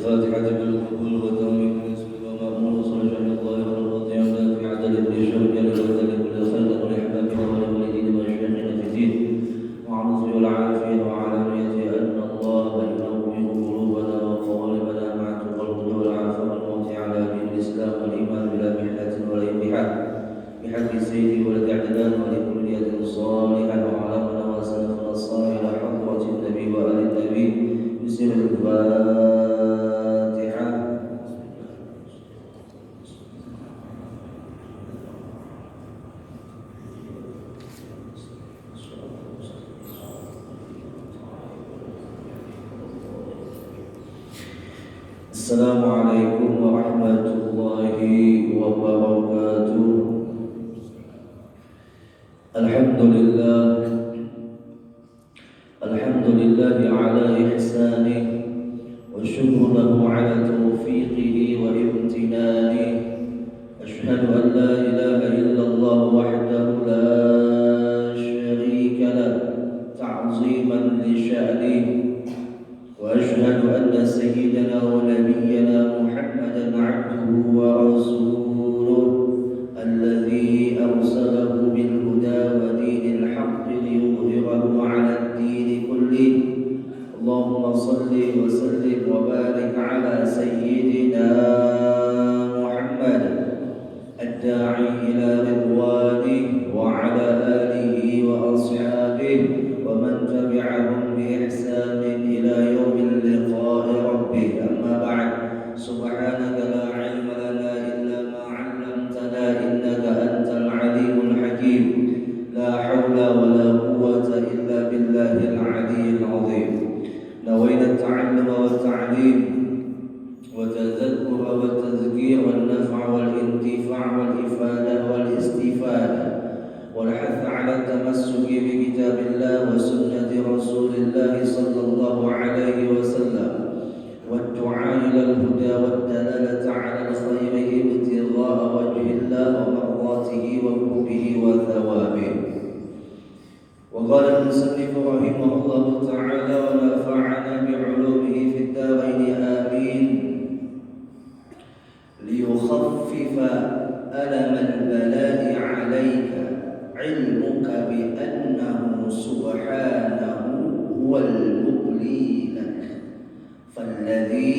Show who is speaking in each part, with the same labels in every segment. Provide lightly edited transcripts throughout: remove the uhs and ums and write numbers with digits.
Speaker 1: الفاتحة بالقبول وتمام بالنسبة ومأمون صلى الله عليه وسلم في عدد كل شر جل وعلا كل خير ولأحبابنا ولوالدينا ومشايخنا في الدين وعن والعافية وعلانية أن الله ينور قلوبنا وقوالبنا مع القلب والعافية والموت على دين الإسلام والإيمان بلا محنة ولا امتحان بحق سيدي ولد عدنان ولكلية صالحة وعلى من وسلفنا الصالح إلى حضرة النبي وآل النبي بسر الفاتحة. Assalamualaikum warahmatullahi wabarakatuh. Alhamdulillah ala ihsanih wa syukru lahu ala taufiqihi wa imtinanih. Ashhadu an la ilaha illallah wahdahu la syarika lah ta'ziman li sya'nih. وأشهد أن سيدنا ونبينا محمدا عبده ورسوله الذي أرسله بالهدى ودين الحق ليظهره على الدين كله. اللهم صل وسلم وبارك على سيدنا محمد الداعي إلى رضوانه وعلى آله وأصحابه ومن تبعهم بإحسان إلى يوم اللقاء ربه. أما بعد سبحانك لا علم لنا إلا ما علمتنا إنك أنت العليم الحكيم. لا حول ولا قوة إلا بالله العلي العظيم. نوينا التعلم والتعليم وتذكر والتذكير والنفع والانتفاع والإفادة والاستفادة والحث على التمسك بكتاب الله وسنة رسول الله صلى الله عليه وسلم والدعاء إلى الهدى والدلالة على الخير ابتغاء وجه الله ومرضاته وقربه وثوابه. وقال المصنف رحمه الله تعالى ونفعنا بعلومه في الدارين آمين. ليخفف ألم البلاء عليك علمك بأنه سبحانه هو المبلي لك، فالذي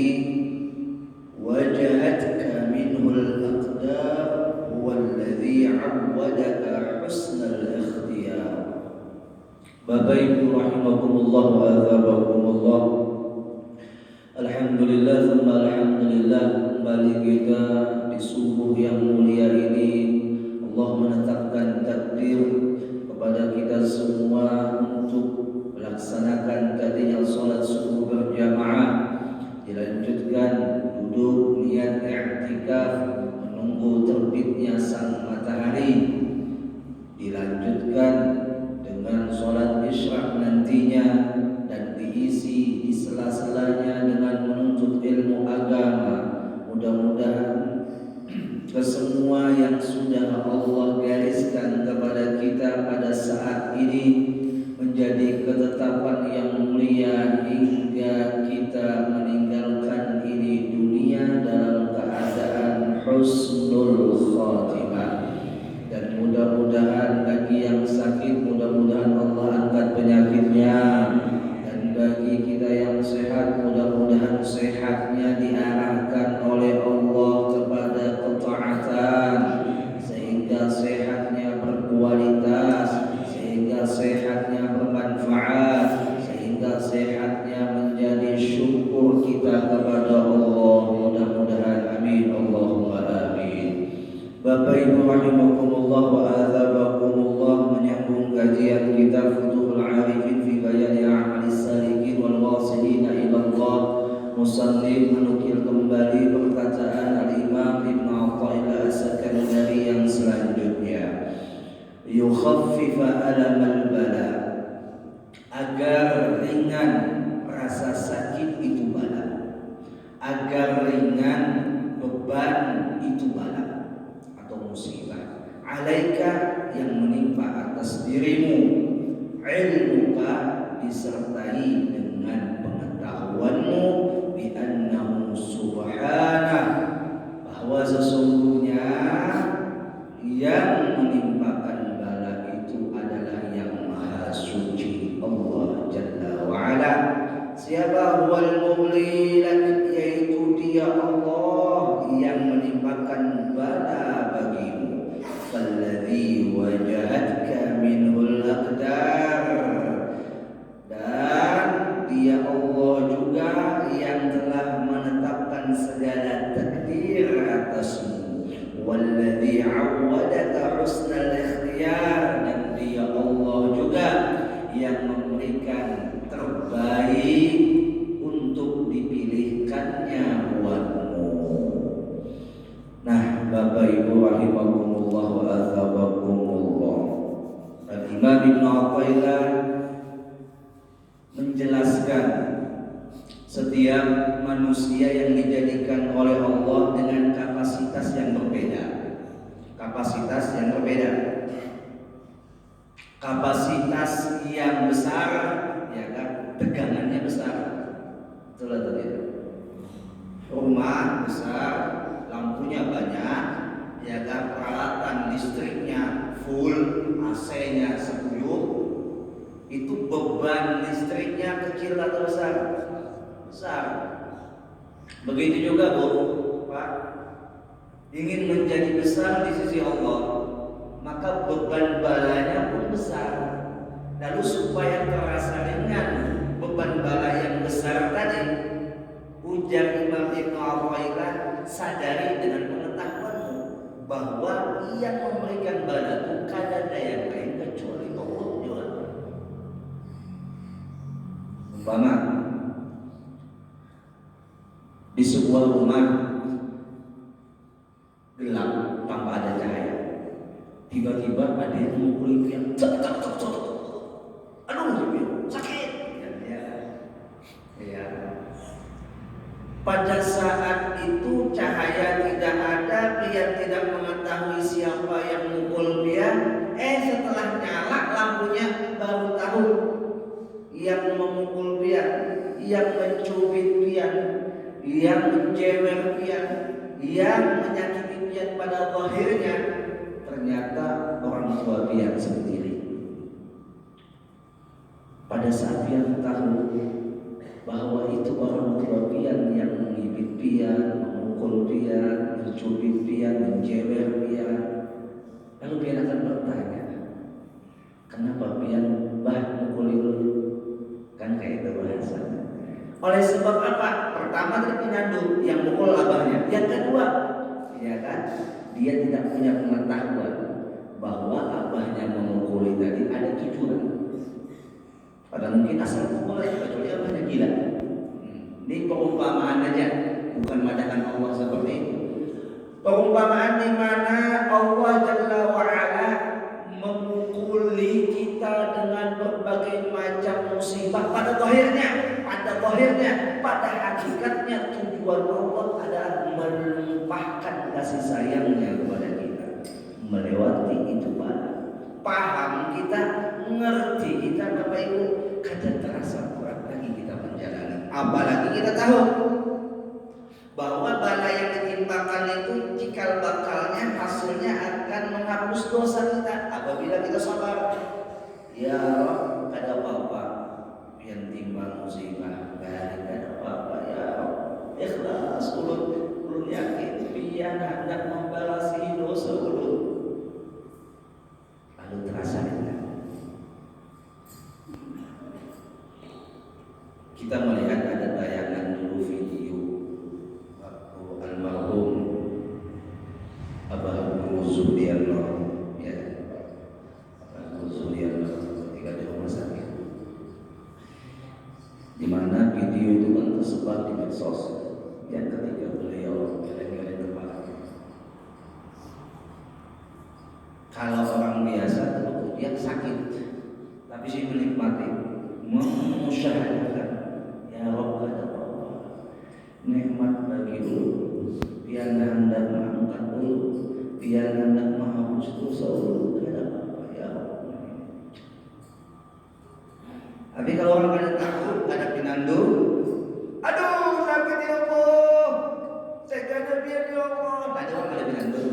Speaker 1: وجهتك منه الأقدار هو الذي عودك حسن الاختيار. Bapak Ibu rahimakumullah wa azabakumullah. Alhamdulillah thumma alhamdulillah, kembali kita di subuh yang mulia ini Allah menetapkan takdir kepada kita semua untuk melaksanakan tadinya salat subuh berjamaah, dilanjutkan duduk niat i'tikaf menunggu terbitnya sang matahari, dilanjutkan dengan salat isyraq nantinya, dan diisi di sela-selanya dengan menuntut ilmu agama. Mudah-mudahan kesemua yang sudah Allah gariskan kepada kita pada saat ini menjadi ketetapan yang mulia hingga kita meninggalkan ini dunia dalam keadaan husnul khatimah. Dan mudah-mudahan bagi yang sakit, mudah-mudahan Allah angkat penyakitnya, dan bagi kita yang sehat, mudah-mudahan sehatnya diarahkan oleh Allah kepada ketaatan, sehingga sehatnya berkualitas, sehingga sehatnya bermanfaat, sehingga sehatnya menjadi syukur kita kepada Allah. Mudah-mudahan amin Allahumma amin. Bapak Ibu rahimakumullah wa azabakumullah, menyambung kajian kitab Futuhul Arifin fi bayani a'malis salikin wal wasilina ila Allah. Musannif menukil kembali perkataan Al-Imam Ibn Athaillah As-Sakandari yang selanjutnya, yukhaffifa alamal bala, agar ringan rasa sakit itu bala, agar ringan beban itu bala atau musibah, alaika yang menimpa atas dirimu, ilmuka disertai dengan pengetahuanmu bi annahu
Speaker 2: menimpakan bala bagimu. Falladzi wajahatka minhul aqdar, dan Dia Allah juga yang telah menetapkan segala takdir atasmu. Walladzi 'awwadaka husnal ikhtiyar, dan Dia Allah juga yang memberikan terbaik untuk dipilihkannya buatmu. Nah, Bapak Ibu rahimakumullah wa azabakumullah. Imam Ibnu Athaillah menjelaskan setiap manusia yang dijadikan oleh Allah dengan kapasitas yang berbeda. Kapasitas yang berbeda. Kapasitas yang besar, ya kan, tegangannya besar. Betul atau tidak? Rumah besar, lampunya banyak, ya kan, peralatan listriknya full, AC-nya 10. Itu beban listriknya kecil atau besar? Besar. Begitu juga Bu, Pak, ingin menjadi besar di sisi Allah, maka beban balanya pun besar. Lalu supaya terasa ringan beban bala yang besar tadi, ujar Imam Ibnu Athaillah, sadari dengan pengetahuanmu bahwa yang memberikan bala itu kada ada yang lain kecuali Allah juga. Umpama di sebuah rumah gelap tanpa ada cahaya, tiba-tiba ada yang memukul tiang, aduh sakit, ya. Pada saat itu cahaya tidak ada, dia tidak mengetahui siapa yang memukul dia. Setelah nyala lampunya baru tahu yang memukul dia, yang mencubit dia, yang menjewer dia, yang menyakiti dia pada zahirnya, ternyata orang tua dia sendiri. Pada saat dia tahu bahwa itu orang tua pian yang mengibit pian, memukul pian, mencubit pian, menjewer pian, lalu pian akan bertanya, kenapa pian mukul itu? Kan kayak itu bahasa. Oleh sebab apa? Pertama dia pinandu yang mukul abahnya. Yang kedua, ya kan, dia tidak punya pengetahuan bahwa abahnya memukul tadi ada tujuan. Padahal mungkin asal pukul aja, kecuali abahnya gila. Ini perumpamaan aja, bukan madakan Allah seperti itu. Perumpamaan di mana Allah Jalla wa'ala memukuli kita dengan berbagai macam musibah pada zahirnya, pada hakikatnya tujuan Allah adalah melimpahkan kasih sayangnya kepada kita. Melewati itu paham kita, ngerti kita Bapak Ibu, kadang terasa berat lagi kita menjalani. Apalagi kita tahu bahwa bala yang ditimpakan itu cikal bakalnya hasilnya akan menghapus dosa kita apabila kita sabar. Ya Rabb, kada apa-apa yang timbang musibah, kada apa-apa ya Rabb. Ikhlas ulun yakin pian hendak membalasi dosa ulun. Lalu terasa kita melihat ada tayangan dulu video almarhum Abah Sudiarno, ya, Abah Sudiarno ketika di rumah sakit, di mana video itu kan tersebar di medsos, yang ketika beliau geleng-geleng kepala. Kalau orang biasa itu dia sakit, tapi sih menikmati, mengusahakan, ya Rabb ada apa-apa, nikmat bagi dulu. Biar hendak mengangkat dulu, biar hendak menghapus dosa dulu, tidak apa-apa ya. Tapi kalau orang ada takut, ada pinandu, aduh sakit ya Allah, saya kada biar ya Allah, ada orang ada pinandu.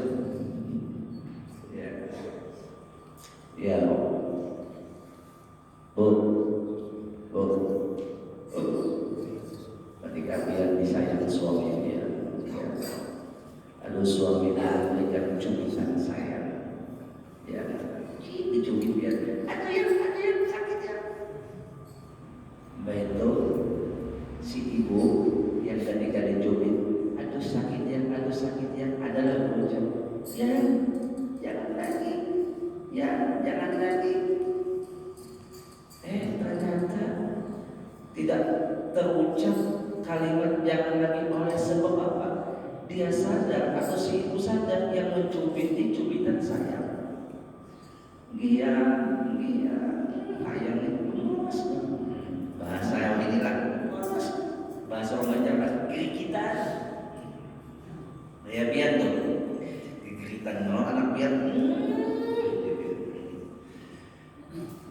Speaker 2: Ya, ketika dia disayang suami dia, lalu suami memberikan cubitan sayang. Ya, ini cubit dia. Ada yang sakit ya. Begitu si ibu yang ketika dicubit, aduh sakit ya, adalah berucap, ya jangan lagi. Ternyata tidak terucap kalimat jangan lagi oleh sebab apa? Dia sadar atau si ibu sadar yang mencubit ini cubitan sayang. Gia, ayam itu bahasa yang inilah bahasa orang Jawa kiri kita. Ya biar tuh dikirikan anak biar.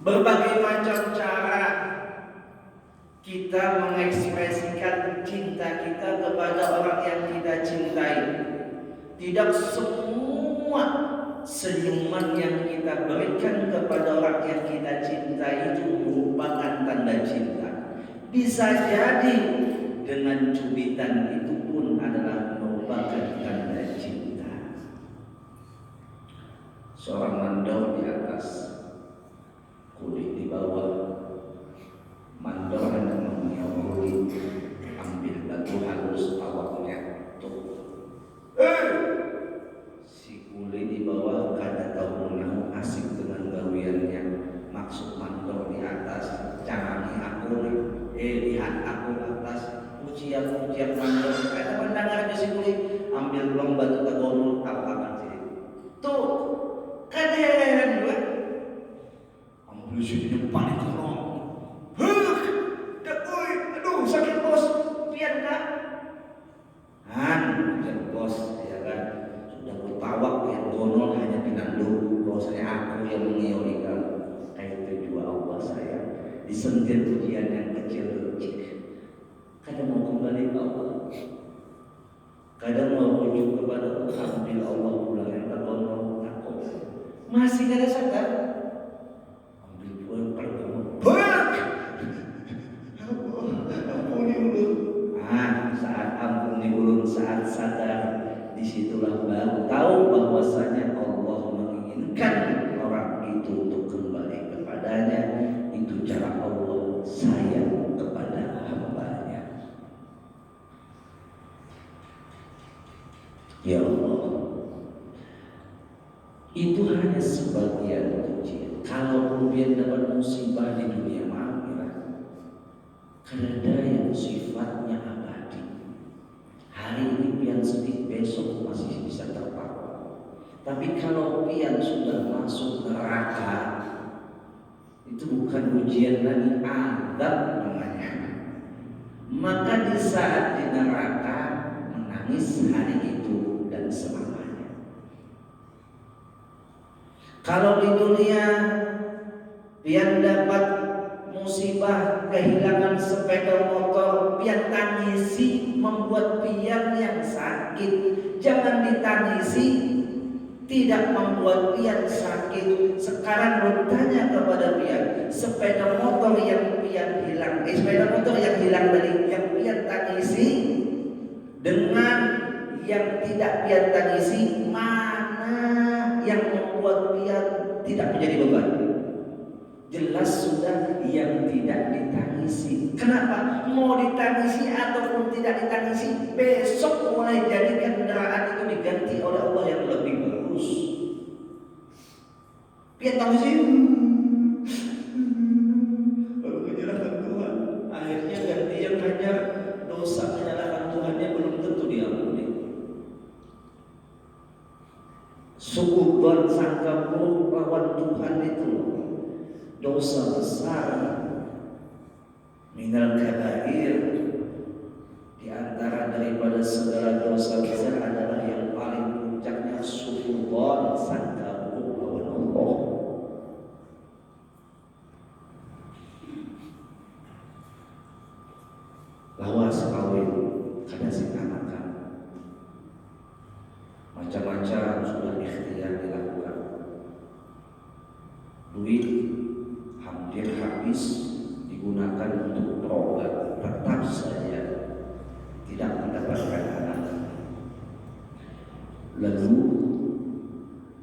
Speaker 2: Berbagai macam cara kita mengekspresikan cinta kita kepada orang yang kita cintai. Tidak semua senyuman yang kita berikan kepada orang yang kita cintai itu merupakan tanda cinta. Bisa jadi dengan cubitan itu pun adalah merupakan tanda cinta. Seorang mandor di atas, kulit di bawah. Mandor hendak mengiau kulit, ambil batu halus awaknya tuh. Si kulit di bawah kada tahu menahu asik dengan gawiannya. Maksud mandor di atas, jangan aku lihat aku atas. Pujian mandor, ada pandangan aja si kulit, ambil belum batu tagonul apa sih? Tuh, kan heran juga. Ambil sini paling korong. Aduh sakit bos, pian kak. Sakit bos, ya kan. Sudah bertawak yang gonol hanya pinandu. Bahwasanya aku yang mengioli kamu. Kayak itu juga Allah saya. Disentil pujian yang kecil. Kadang mau kembali ke Allah. Kadang mau rujuk kepada Allah. Ambil Allah pulang yang tergonol aku. Masih kada sadar. Ambil pulang pertama. Saat ampuni ulun, saat sadar, disitulah baru tahu bahwasanya Allah menginginkan orang itu untuk kembali kepadanya. Itu cara Allah sayang kepada hamba-Nya. Ya Allah, itu hanya sebagian kecil. Kalau kemudian dapat musibah di dunia akhirat, karena yang sifatnya abadi. Hari ini pian sedih, besok masih bisa tertawa. Tapi kalau pian sudah masuk neraka, itu bukan ujian lagi, azab namanya. Maka di saat di neraka menangis hari itu dan selamanya. Kalau di dunia pian dapat musibah kehilangan sepeda motor, pian tangisi membuat pian yang sakit. Jangan ditangisi tidak membuat pian sakit. Sekarang bertanya kepada pian, sepeda motor yang pian hilang, sepeda motor yang hilang dari yang pian tangisi dengan yang tidak pian tangisi, mana yang membuat pian tidak menjadi beban? Jelas sudah yang tidak ditangisi. Kenapa? Mau ditangisi ataupun tidak ditangisi, besok mulai jadikan kendaraan itu diganti oleh Allah yang lebih bagus. Pian tangisi, lalu menyalahkan Tuhan. Akhirnya ganti yang hanya dosa menyalahkan Tuhannya belum tentu diampuni. Suudzon sangka buruk lawan Tuhan itu dosa besar, minal kabair. Di antara daripada segala dosa besar adalah yang paling puncaknya suudzon sangka buruk lawan Allah. Lawas kawin kada singkanakan, macam-macam sudah ikhtiar dilakukan. Duit hampir habis digunakan untuk berobat, tetap saja tidak mendapatkan anak. Lalu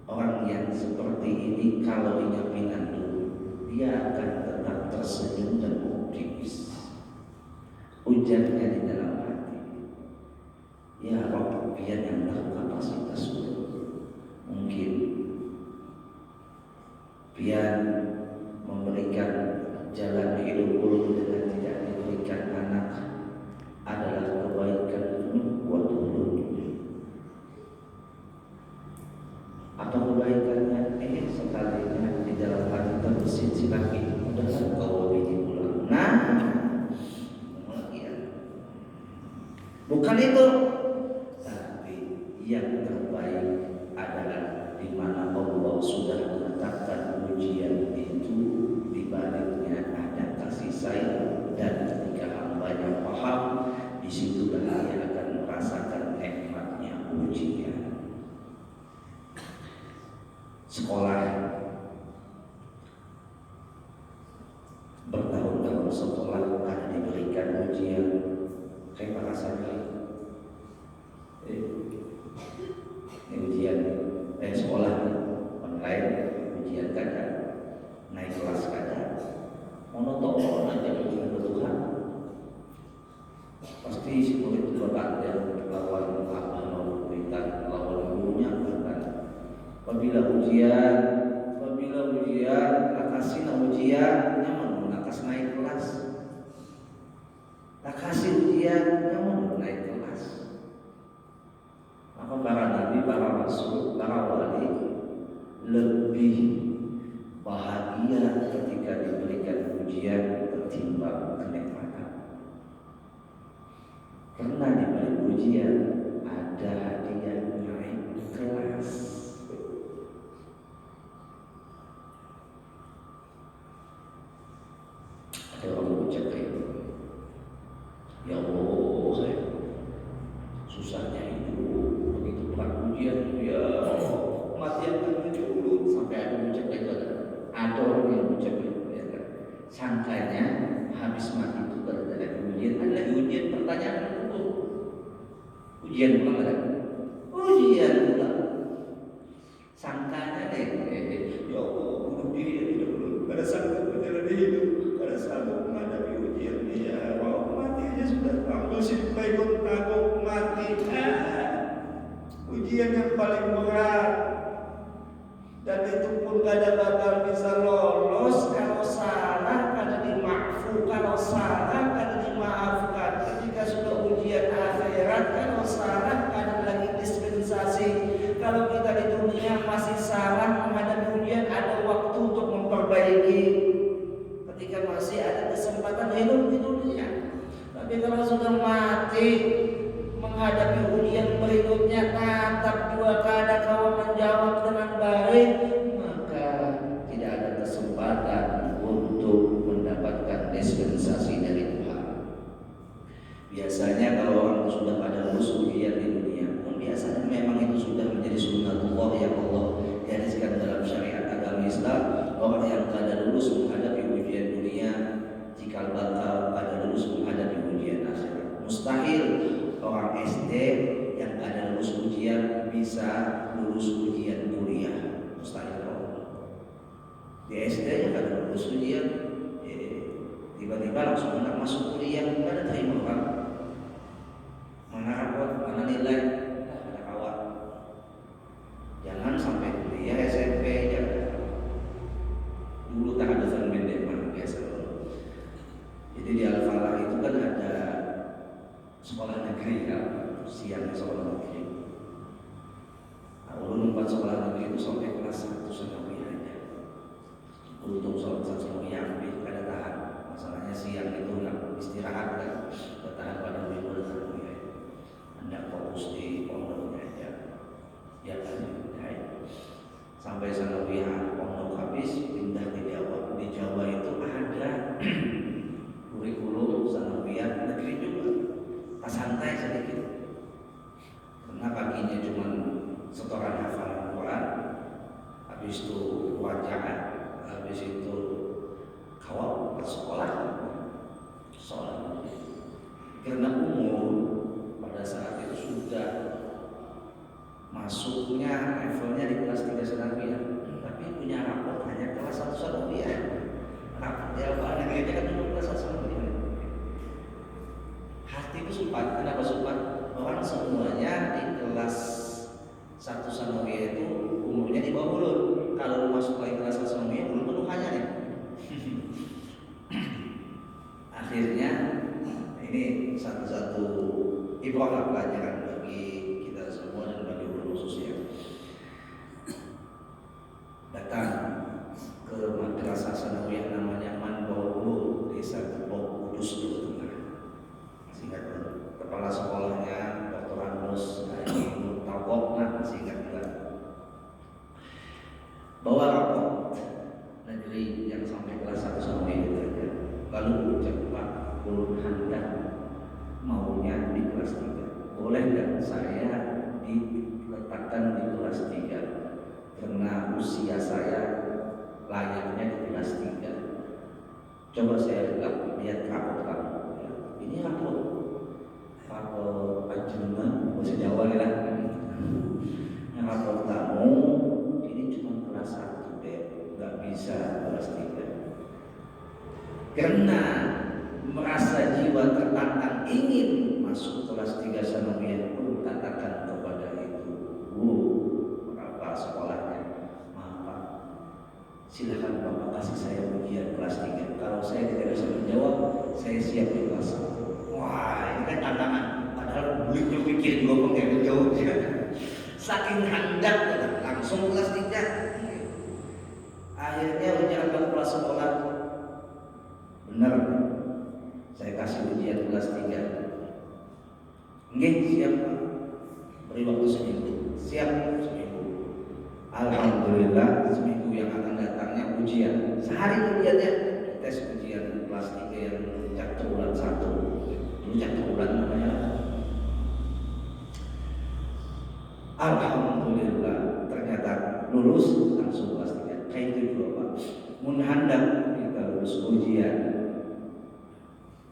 Speaker 2: orang yang seperti ini kalau ingat pinandu, dia akan tetap tersenyum dan optimis. Ujarnya di dalam hati, ya Rabb, biar yang tahu kapasitas mungkin biar memberikan jalan hidup dengan tidak diberikan anak adalah kebaikan buat dulu. Apa kebaikannya? Sekalinya di dalam hati terbesit si laki, udahlah kau bikin pulang. Nah, bukan itu, tapi yang terbaik adalah di mana Allah sudah menetapkan ujian itu, di baliknya ada kasih sayang, dan ketika hambanya paham, di situ dia akan merasakan nikmatnya ujian. Sekolah bertahun-tahun sekolah ada diberikan ujian, kayak rasanya ujian sekolah online, ujian kada, naik kelas kada, monoton aja dengan Tuhan. Pasti si murid berat dan lawan apa lawan kita, lawan gurunya kan. Apabila ujian kasih ujian nyaman nakas naik kelas, tak kasih ujian nyaman naik kelas. Maka para nabi, para rasul, para wali lebih bahagia ketika diberikan ujian ketimbang kenikmatan. Karena diberi ujian ada hadiah naik kelas. Ada orang mengucap itu, ya Allah, susahnya hidup, begitu berat ujian, ya mati akan menjulur. Sampai ada mengucap itu, ada orang yang mengucap itu, ya kan? Sangkanya habis mati itu gara-gara ujian, adalah ujian pertanyaan itu, ujian pulang ada, ujian pulang. Sangkanya ya Allah, bunuh diri dulu, pada sangka menjalani hidup. Pada saat menghadapi ujian dia, mati aja sudah tahu si baikon takut mati. Ujian yang paling berat, dan itu pun kada bakal bisa lolos kalau salah kada dimaafkan, kalau salah kada dimaafkan. Ketika sudah ujian akhirat, kalau salah kada lagi dispensasi. Kalau kita di dunia masih salah menghadapi ujian, ada waktu untuk memperbaiki. Ketika masih ada kesempatan hidup di dunia. Tapi kalau sudah mati menghadapi ujian berikutnya, natap dua kada kau menjawab dengan baik, maka tidak ada kesempatan untuk mendapatkan dispensasi dari Tuhan. Biasanya kalau orang sudah pada lulus ujian di dunia, biasanya memang itu sudah menjadi sunnatullah yang Allah gariskan dalam syariat agama Islam. Orang yang kada lulus menghadapi ujian dunia, jika bakal pada lulus menghadapi ujian akhirat. Mustahil orang SD yang kada lulus ujian bisa lulus ujian kuliah. Mustahil. Di SD yang kada lulus ujian, tiba-tiba langsung hendak masuk kuliah, kada terima kan? Mana rapot, mana nilai, kada kawat. Jangan sampai kuliah SMP jangan. Dulu tak ada pendek biasa. Jadi di Al-Falah itu kan ada sekolah negeri kan, siang sekolah negeri. Ulun empat sekolah negeri itu sampai kelas 1 sanawiyah aja. Untuk sholat sanawiyah kada tahan. Masalahnya siang itu nak istirahat kan, bertahan pada minggu sanawiyah. Hendak fokus di pondoknya aja. Ya kan, sampai sanawiyah pondok habis pindah ke Jawa. Di Jawa itu ada kurikulum sanawiyah negeri juga, santai sedikit. Karena paginya cuma setoran hafalan Quran, habis itu wajahan, habis itu kawal ke sekolah. Karena umur pada saat itu sudah masuknya levelnya di kelas 3 sanawiyah, tapi punya rapor hanya kelas 1 sanawiyah. Rapor di Al-Quran aja kan cuma kelas 1 sanawiyah. Hatiku sumpat, kenapa sumpat? Orang semuanya di kelas 1 sanawiyah itu umurnya di bawah bulan. Kalau masuk lagi kelas 1 sanawiyah belum penuh hanya nih. Akhirnya ini satu-satu ibrah pelajaran bagi kita semua dan bagi ulama khususnya. Datang ke madrasah sanawiyah namanya Manbawulu, desa Tepok, Kudus, Jawa Tengah. Masih ingat kepala sekolahnya Dr. Anus Murtabok, masih ingat juga. Bawa raport negeri yang sampai kelas 1 sanawiyah itu aja. Lalu ucap Pak Handang maunya di kelas 3. Boleh nggak saya diletakkan di kelas 3 karena usia saya layaknya di kelas 3. Coba saya lihat rapor kamu. Ini rapor Ajuna bahasa Jawa ya lah. Yang rapor kamu ini cuma kelas 1 deh, nggak bisa kelas 3. Karena merasa jiwa tertantang ingin masuk kelas 3 sanawiyah pun katakan kepada itu kepala sekolahnya, maaf Pak, silakan Bapak kasih saya ujian kelas 3. Kalau saya tidak bisa menjawab, saya siap di kelas 1. Wah, ini kan tantangan. Padahal belum pikir juga pengen menjawab juga. Saking hendak langsung kelas 3. Akhirnya ujian kepala sekolah, benar, saya kasih ujian kelas 3. Nggih, siap Pak. Beri waktu seminggu. Siap seminggu. Alhamdulillah seminggu yang akan datangnya ujian. Sehari ujiannya tes ujian kelas 3 yang jatuh bulan 1. Dulu jatuh bulan namanya. Alhamdulillah ternyata lulus langsung kelas 3. Kayak itu juga Pak. Mun handap kita lulus ujian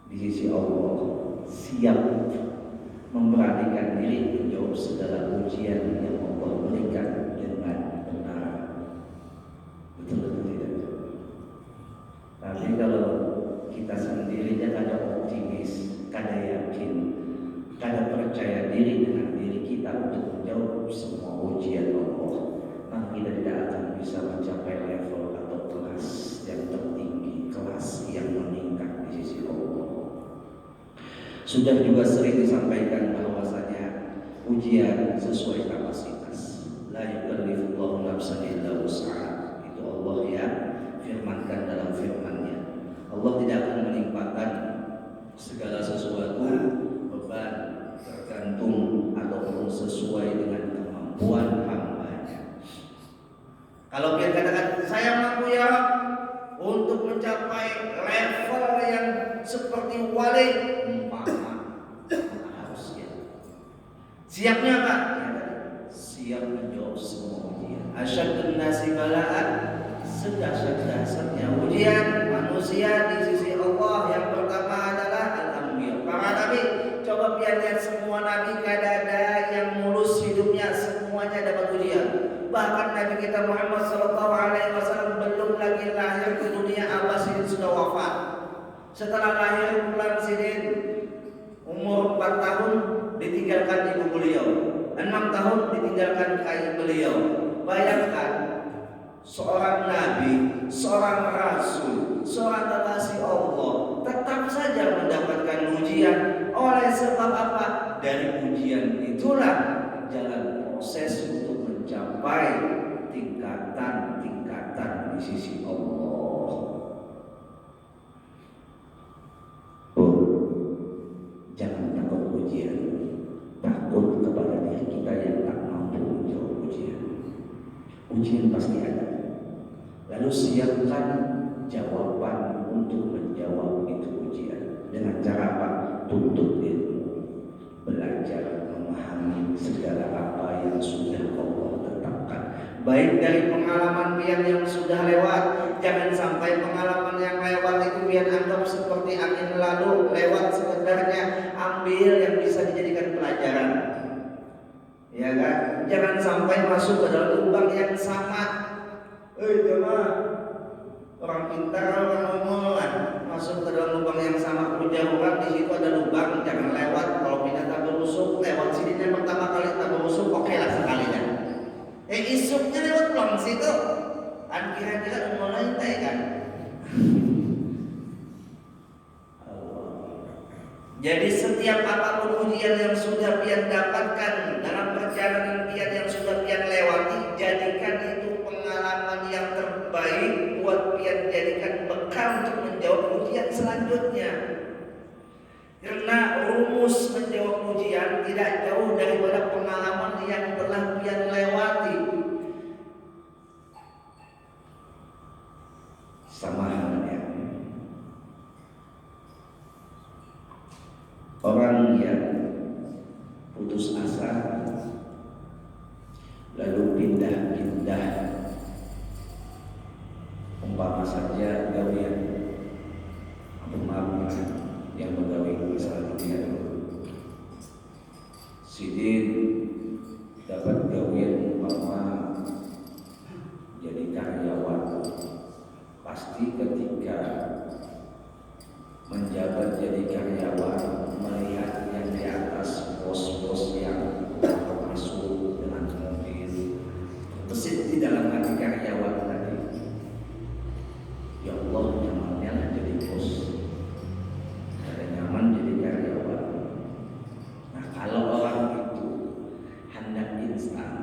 Speaker 2: di sisi Allah, siap memberanikan diri menjawab segala ujian yang Allah berikan dengan benar. Betul tidak? Tapi kalau kita sendirinya kadang optimis, kadang yakin, kadang percaya diri dengan diri kita untuk menjawab semua ujian Allah, maka kita tidak akan bisa mencapai level atau kelas yang tertinggi, kelas yang meningkat di sisi Allah. Sudah juga sering disampaikan bahwasanya ujian sesuai kapasitas. La yukallifullahu nafsan illa wus'aha. Itu Allah ya firmankan dalam firman-Nya. Allah tidak akan menimpakan segala sesuatu beban tergantung ataupun sesuai dengan kemampuan hamba-Nya. Kalau dia katakan saya mampu ya untuk mencapai level yang seperti wali, harus siapnya apa? Siap menjawab semua ujian. Asyadun nasi bala'an, sedahsyat-dahsyatnya ujian manusia di sisi Allah yang pertama adalah al-anbiya, para nabi. Coba lihat semua nabi kada ada yang mulus hidupnya, semuanya dapat ujian. Bahkan Nabi kita Muhammad SAW belum lagi lahir ke dunia, Abah Sidin sudah wafat. Setelah lahir bulan Sidin, umur 4 tahun ditinggalkan ibu beliau, 6 tahun ditinggalkan kakek beliau. Bayangkan seorang nabi, seorang rasul, seorang kekasih Allah tetap saja mendapatkan ujian. Oleh sebab apa? Dari ujian itulah jalan proses untuk mencapai tingkatan-tingkatan di sisi Allah. Jangan takut ujian, takut kepada diri kita yang tak mampu menjawab ujian. Ujian pasti ada. Lalu siapkan jawaban untuk menjawab itu ujian. Dengan cara apa? Tuntut ilmu, belajar memahami segala apa yang sudah Allah tetapkan. Baik dari pengalaman pian yang sudah lewat, jangan sampai pengalaman yang lewat itu pian anggap seperti angin lalu lewat sekedarnya. Ambil yang bisa dijadikan pelajaran. Ya kan? Jangan sampai masuk ke dalam lubang yang sama. Jemaah, orang pintar, orang omongan masuk ke dalam lubang yang sama. Punya orang di situ ada lubang, jangan lewat. Kalau pindah tak berusuk, lewat sini pertama kali tak berusuk, oke lah sekalinya. Isuknya lewat pulang situ. Kan kira-kira mulai kan? Jadi setiap apapun ujian yang sudah pian dapatkan dalam perjalanan pian yang sudah pian lewati, jadikan itu pengalaman yang terbaik buat pian, jadikan bekal untuk menjawab ujian selanjutnya. Karena rumus menjawab ujian tidak jauh daripada pengalaman yang telah pian lewati. Sama halnya orang yang putus asa lalu pindah-pindah, umpama saja gawian maaf yang pegawai misalnya dia Sidin dapat gawian umpama jadi karyawan, pasti ketika menjabat jadi karyawan melihat yang di atas bos-bos yang masuk dengan mobil, mesin di dalam hati karyawan tadi, ya Allah nyamannya lah jadi bos, ada nyaman jadi karyawan. Nah kalau orang itu hendak instan,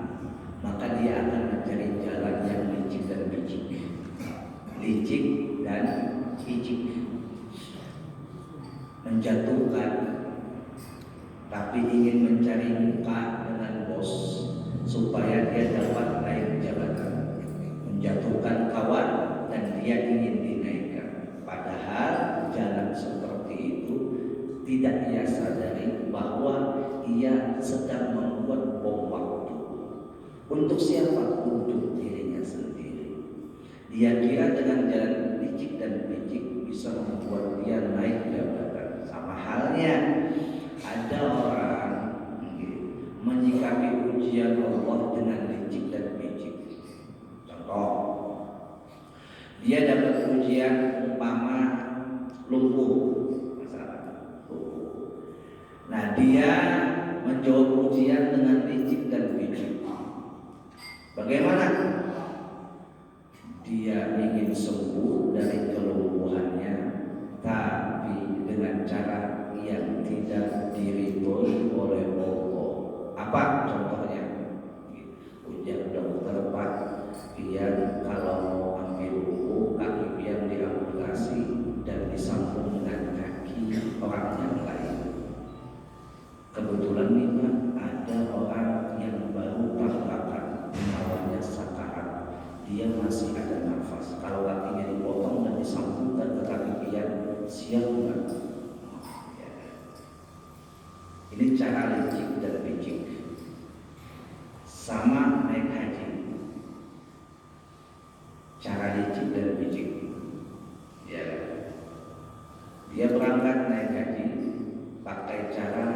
Speaker 2: maka dia akan mencari jalan yang licik dan picik, licik dan picik, menjatuhkan, tapi ingin mencari muka dengan bos supaya dia dapat naik jabatan, menjatuhkan kawan dan dia ingin dinaikkan. Padahal jalan seperti itu tidak ia sadari bahwa ia sedang membuat bom waktu. Untuk siapa? Untuk dirinya sendiri. Dia kira dengan jalan licik dan picik bisa membuat dia naik jabatan. Sama halnya ada orang menyikapi ujian Allah dengan licik dan picik. Contoh, dia dapat ujian umpama lumpuh, masalah lumpuh. Nah dia menjawab ujian dengan licik dan picik. Bagaimana? Dia ingin sembuh dari kelumpuhannya, tapi dengan cara yang tidak diridhoi oleh Allah. Apa contohnya? Ujian dokter Pak, dia kalau mau ambil buku kaki dia diamputasi dan disambung dengan kaki orang yang lain. Kebetulan nih Pak, ada orang yang baru tabrakan, nyawanya sakarat, dia masih ada nafas. Kalau kakinya dipotong dan disambungkan ke kaki dia, siap nggak? Ya. Ini cara licik dan picik. Sama naik haji, cara licik dan picik. Ya, dia berangkat naik haji pakai cara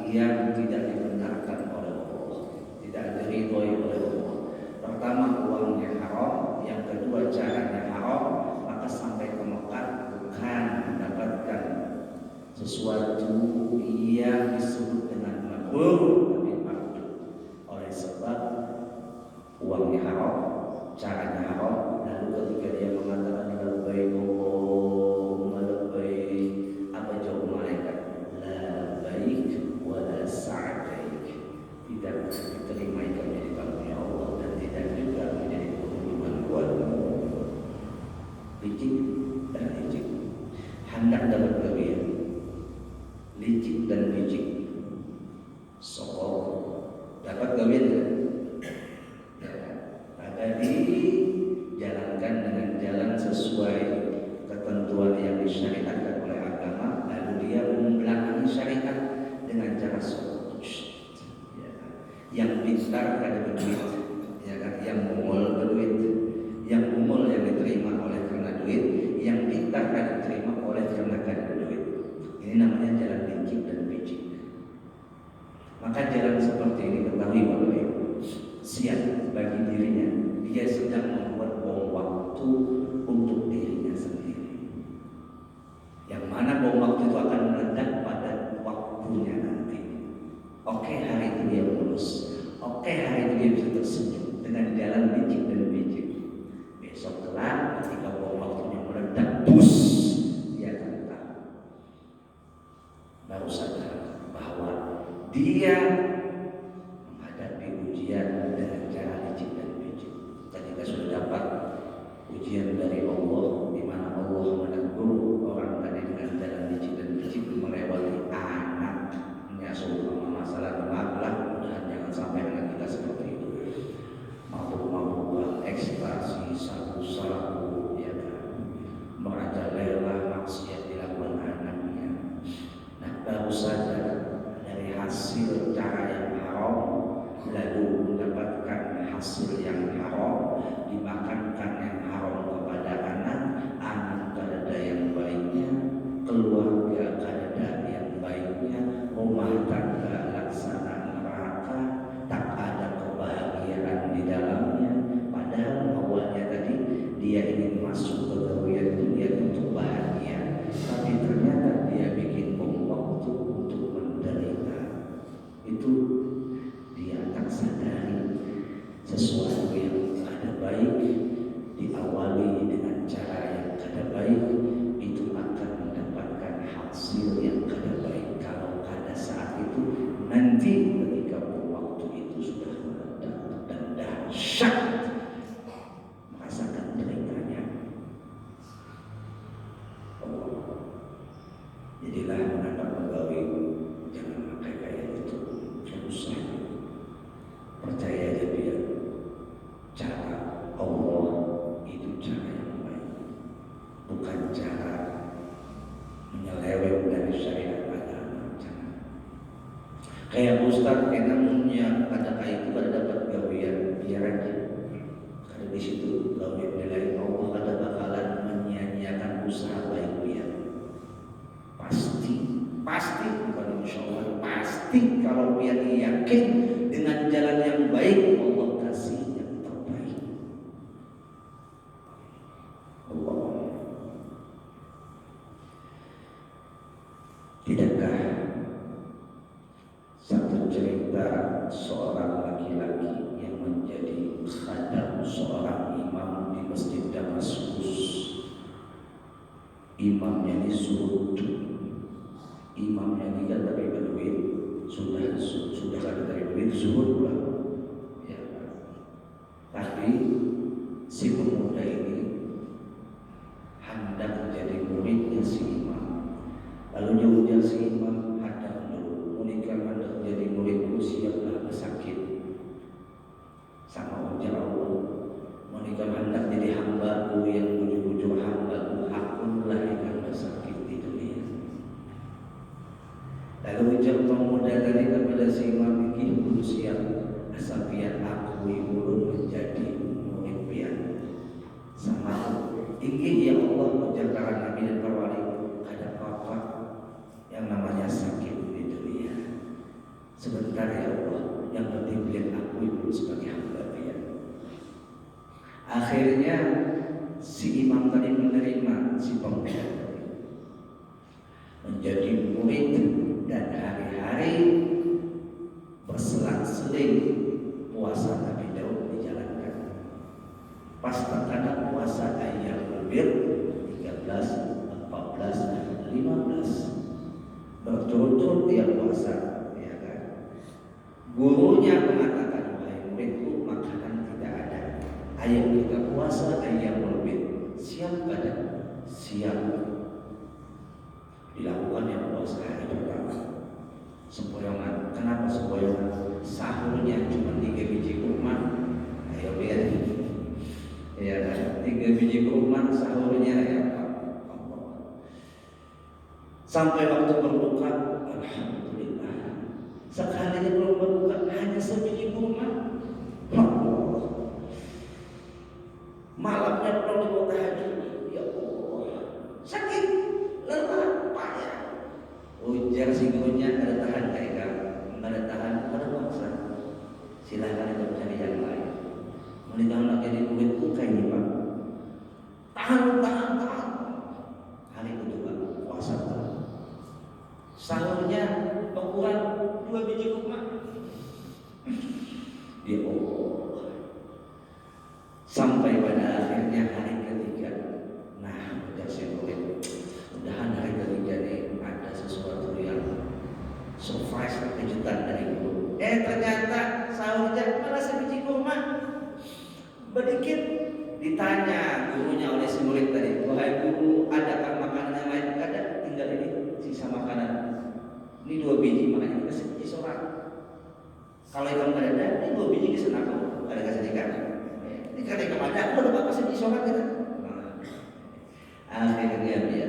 Speaker 2: yang tidak dibenarkan oleh Allah, tidak diridhoi oleh Allah. Pertama uangnya haram, yang kedua caranya haram, maka sampai ke Mekah bukan mendapatkan sesuatu yang disebut dengan makruh, tapi makruh. Oleh sebab uangnya haram, caranya haram, lalu ketika dia mengatakan labbaik Allahumma labbaik, apa jawab malaikat? Labbaik wa la sa'daik. Tidak diterima itu menjadi karunia Allah dan tidak juga menjadi keuntungan buatmu. Licik dan licik, hendak dapat gawian, licik dan licik. Dapat gawian kan? Maka dijalankan dengan jalan bagi dirinya, dia sedang membuat bom waktu untuk dirinya sendiri. Yang mana bom waktu itu akan meledak pada waktunya nanti. Oke, hari itu dia mulus. Oke, hari itu dia bisa tersenyum dengan jalan licik dan bijik. Besok kelak ketika bom waktunya meledak, bus, dia akan tahu. Baru sadar bahwa dia menghadapi ujian dengan cara licik dan bijik. Ketika sudah dapat ujian dari Allah, di mana Allah menegur orang tadi dengan jalan licik dan bijik melewati anaknya, seumpama masalah gelap, mudah-mudahan jangan sampai dengan kita seperti itu. Mabuk-mabukan, ekstasi, sabu-sabu, ya kan, merajalela maksiat dilakukan anaknya. Nah, baru sadar dari hasil cara yang haram, lalu mendapatkan hasil yang haram, dimakankan yang haram kepada anak tak ada yang baiknya, keluarga tak ada yang baiknya, rumah tangga laksana neraka, tak ada kebahagiaan di dalamnya. Padahal awalnya tadi dia ingin masuk ke gawian dunia untuk bahagia, tapi ternyata dia bikin bom waktu untuk menderita. Itu dia tak sadari sesuatu yang ada baik diawali dengan cara yang kada baik itu akan mendapatkan hasil yang kada baik. Kalau pada saat itu nanti ketika waktu itu sudah meledak dan dahsyat, merasakan deritanya. Jadilah mendapat pegawai, jangan pakai kayak itu, susah. Percaya aja dia, cara Allah itu cara yang baik, bukan cara menyeleweng dari syariat agama. Kayak Ustaz namanya ada kayak itu kada dapat gawian, biar aja. Karena di situ gawian nilai Allah kada bakalan menyia-nyiakan usaha baik dia. Pasti bukan insya Allah, pasti kalau dia yakin dengan jalan yang baik, Allah kasih yang terbaik. Allah. Tidakkah satu cerita seorang laki-laki yang menjadi khadam seorang imam di Masjid Damaskus. Imamnya ini zuhud, imamnya ini kan dari duit, sudah ada dari duit, zuhud pula. Ya. Tapi si pemuda ini hendak menjadi muridnya si imam. Lalu dia ujar si imam, hadap dulu, menikah hendak menjadi muridku, siaplah sakit. Sama ujar Allah, menikah hendak jadi hambaku yang bujur-bujur hambaku, hakunlah yang sakit di dunia. Lalu ujar pemuda tadi kepada si imam, ini belum siap, asal biar aku belum menjadi murid biar. Sama ingin ya Allah menjaga Nabi dan para wali, ada apa yang namanya sakit di dunia. Sebentar ya Allah, yang penting biar aku itu sebagai hamba dia. Akhirnya si imam tadi menerima si pemuda tadi menjadi murid, dan hari-hari berselang-seling puasa Nabi Daud dijalankan. Pas terkadang puasa Ayyamul Bir 13, 14, 15 berturut-turut dia puasa, ya kan? Gurunya mengatakan, wahai muridku, makanan tidak ada, ayo kita puasa Ayyamul Bir. Siap kada? Siap. Dilakukan yang puasa hari pertama. Sempoyongan. Kenapa sempoyongan? Sahurnya cuma 3 biji kurma. Ayo lihat. Ya kan? 3 biji kurma sahurnya ya Pak. Sampai waktu berbuka, alhamdulillah. Sekalinya belum berbuka hanya sebiji kurma. Malamnya belum dibuka tahajud. Ya Allah. Sakit, lelah, payah. Ujar si gurunya, ada tahan kayak kamu, ada tahan, ada maksa. Silahkan itu cari yang lain. Menikah anak jadi murid pun kayak ini Pak. Tahan. Hari kedua puasa sahurnya ukuran 2 biji kurma. Ya Allah. Sampai pada akhirnya hari ketiga. Nah, udah saya murid. Mudahan hari ketiga nih ada sesuatu yang surprise, kejutan dari guru. Ternyata sahurnya malah sebiji kurma. Sedikit ditanya gurunya oleh si murid tadi, wahai guru, adakah makanan yang lain? Ada, tinggal ini sisa makanan. Ini 2 biji, makanya kita sebiji seorang. Kalau kamu nggak ada, ini 2 biji di sana aku ada kasih ikan. Ini karena kamu ada, aku udah bakal sebiji seorang kita. Akhirnya dia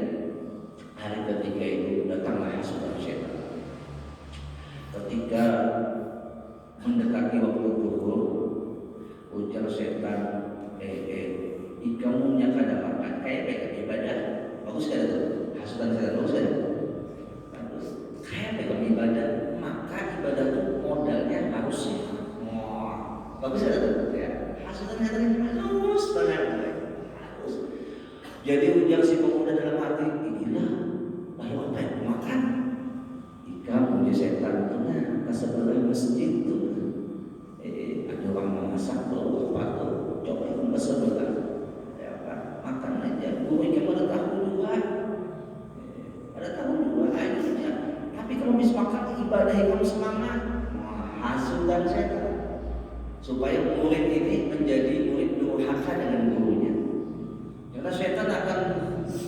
Speaker 2: hari ketiga itu datanglah hasutan syaitan. Ketika mendekati waktu zuhur, ujar setan, kamu kada makan kayak ibadah bagus kada tuh, hasutan setan bagus kada? Bagus. Kayak ibadah, maka ibadah itu modalnya harus bagus kada tuh? Ya, hasutan setan harus benar, harus. Jadi ujar si pemuda dalam hati, inilah lalu apa yang makan? Kamu ujar setan itu nah ke sebelah masjid tuh. Ada orang memasak tuh, patut coba yang sebelah, ya apa makan aja. Guru kamu ada tahu dua, ayo saja. Tapi kalau bisa makan ibadah kamu semangat, hasutan setan supaya murid ini menjadi murid durhaka dengan gurunya. Karena setan akan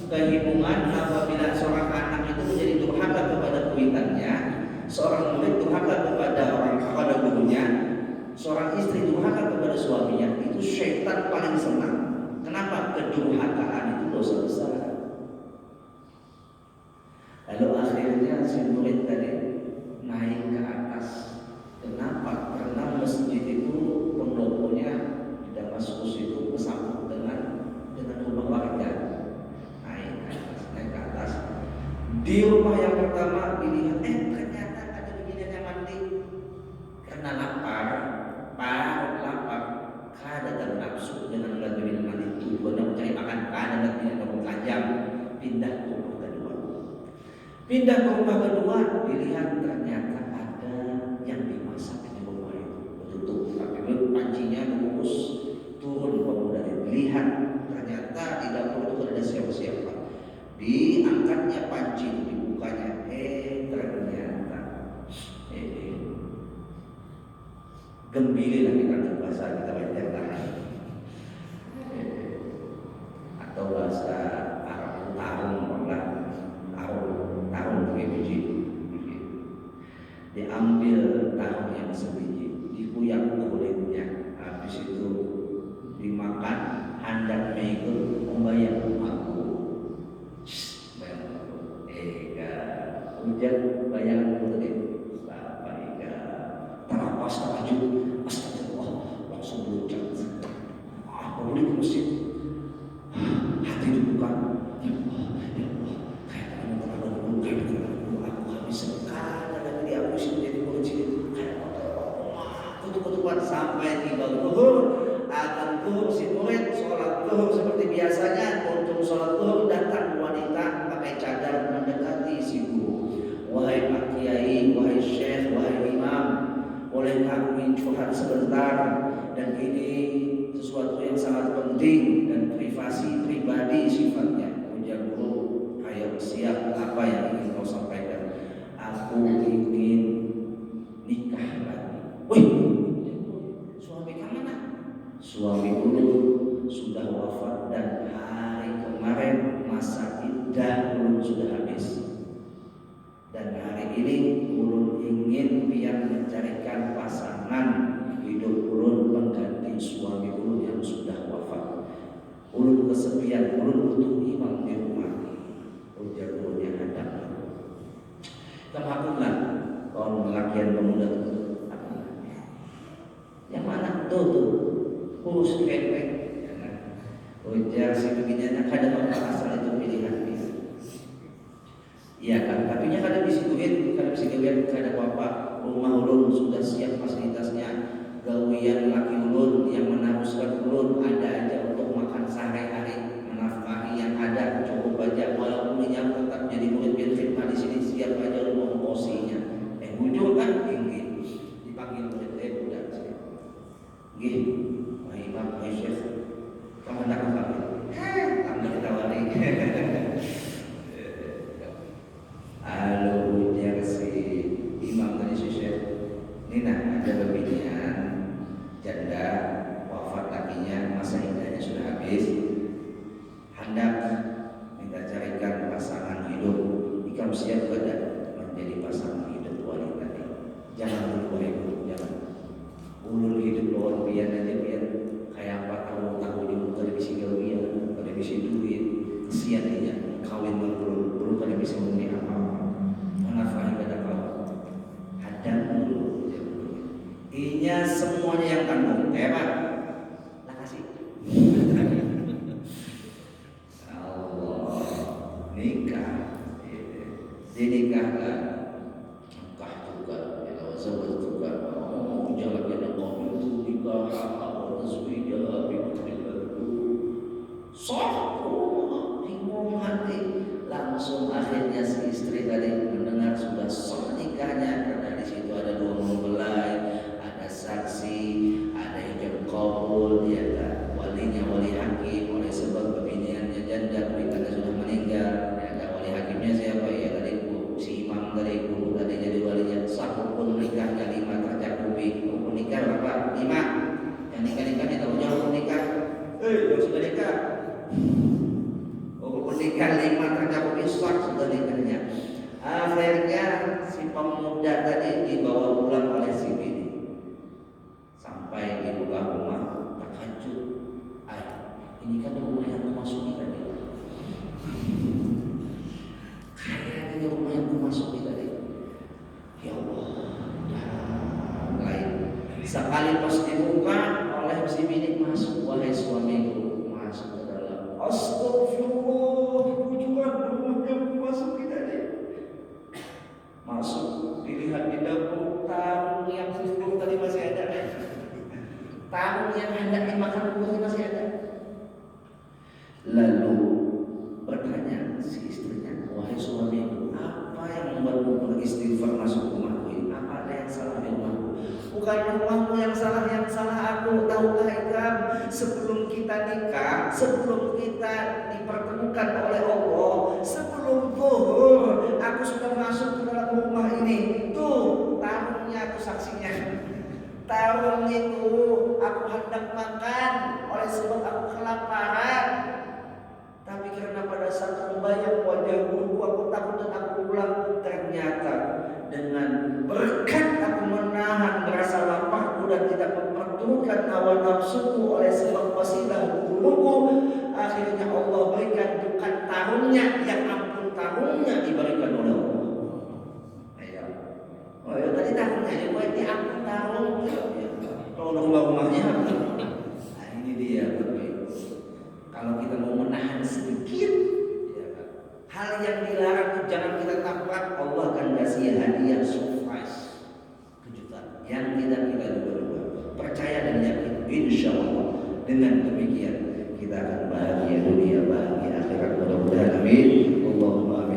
Speaker 2: kehimungan apabila seorang anak itu menjadi durhaka kepada kuitannya, seorang murid durhaka kepada gurunya, seorang istri durhaka kepada suaminya. Itu syaitan paling senang. Kenapa? Kedurhakaan itu dosa besar. Lalu akhirnya si murid tadi naik ke atas. Kenapa? Karena masjid itu pendoponya di Damaskus itu bersambung dengan rumah warga. Naik ke atas. Di rumah yang pertama dilihat, ternyata ada beginian yang mandi. Karena lapar, kada dan nafsu dengan lagi minum mandi tujuannya mencari makan, kada dan tidak tajam. Pindah ke rumah kedua, dilihat ternyata ada yang dimasak di rumah itu. Betul, tapi pancinya bungkus, turun pemuda dilihat ternyata di dapur itu ada siapa-siapa. Diangkatnya panci, dibukanya, ternyata gembili lah kita bahasa kita belajar lah, atau bahasa Arab tarung biji. Diambil tarung yang sebiji, dikuyang kulitnya, habis itu dimakan, hendak mengikut membayar rumahku. Hujan bayangan tadi, Bapak Ika terapas terajut, astagfirullah, langsung berucap, boleh ke masjid, hati dibuka, ya Allah, kayak kamu terlalu aku habis sekali dari aku sih menjadi kunci, kayak kutu-kutuan sampai tiba zuhur, akan zuhur si murid sholat zuhur seperti biasanya. Untuk sholat zuhur datang wanita pakai cadar mendekati si guru. Wahai Pak Kiai, wahai Syekh, wahai Imam, bolehkah aku curhat sebentar? Dan ini sesuatu yang sangat penting dan pribadi sifatnya. Ujar guru, ayo siap, apa yang ingin kau sampaikan? Aku ingin nikah lagi. Wih, suami kamu mana? Suami dulu sudah wafat dan hari kemarin masa iddah belum sudah habis. Dan hari ini ulun ingin biar mencarikan pasangan hidup ulun mengganti suami ulun yang sudah wafat. Ulun kesepian, ulun butuh imam di rumah. Ujar ulun yang ada. Kemakulah kaum lelakian pemuda itu. Yang mana tuh urus kepek. Ujar si beginiannya kadang apa asal itu pilihan. Iya kan, tapi nya kada bisa duit, kada apa-apa. Rumah ulun sudah siap fasilitasnya. Gawian laki ulun yang meneruskan dia tak walinya wali hakim oleh sebab pembiniannya janda karena sudah meninggal. Ya, wali hakimnya siapa ya? Tadi si imam dari guru tadi jadi walinya. Sah hukum nikahnya 5 tercakupi. Hukum nikah berapa? 5. Yang nikah-nikahnya tahu jauh hukum nikah. Yang sudah nikah. Hukum nikah 5 tercakupi sah sudah nikahnya. Akhirnya si pemuda tadi dibawa pulang oleh si bini. Sampai di rumah terkejut. Ini kan rumah yang memasuki tadi. Kayaknya ini rumah yang memasuki tadi. Ya Allah, lain. Sekali pas dibuka oleh si bini masuk, wahai suamiku, masuk ke dalam. Astagfirullah, bujukan rumah yang memasuki tadi. Masuk, dilihat di dapur, tahu yang sebelum tadi masih ada. Tahu yang hendak dimakan bubur masih ada. Lalu bertanya si istrinya, wahai suamiku, apa yang membuatmu beristighfar masuk rumahku ini? Apa ada yang salah di rumahku? Bukan rumahmu yang salah aku. Tahukah ikam, sebelum kita nikah, sebelum kita dipertemukan oleh Allah, sebelum zuhur, aku sudah masuk ke dalam rumah ini. Tuh, tahunnya aku saksinya. Tahun itu aku hendak makan oleh sebab aku kelaparan. Tapi karena pada saat membayang wajah guruku, aku takut dan aku pulang. Ternyata dengan berkat aku menahan rasa laparku dan tidak memperturutkan hawa nafsuku oleh sebab wasilah guruku, akhirnya Allah berikan bukan tahunnya, yang ampun tahunnya diberikan oleh Allah. Ayo. Oh ya tadi tahunnya ya, buat diampun tahun. Kalau rumahnya, nah ini dia. Kalau kita mau menahan sedikit, ya kan? Hal yang dilarang jangan kita tabrak. Allah akan kasih hadiah surprise, kejutan yang tidak kita duga-duga. Percaya dan yakin, insya Allah dengan demikian kita akan bahagia dunia, bahagia akhirat. Mudah-mudahan amin. Allahumma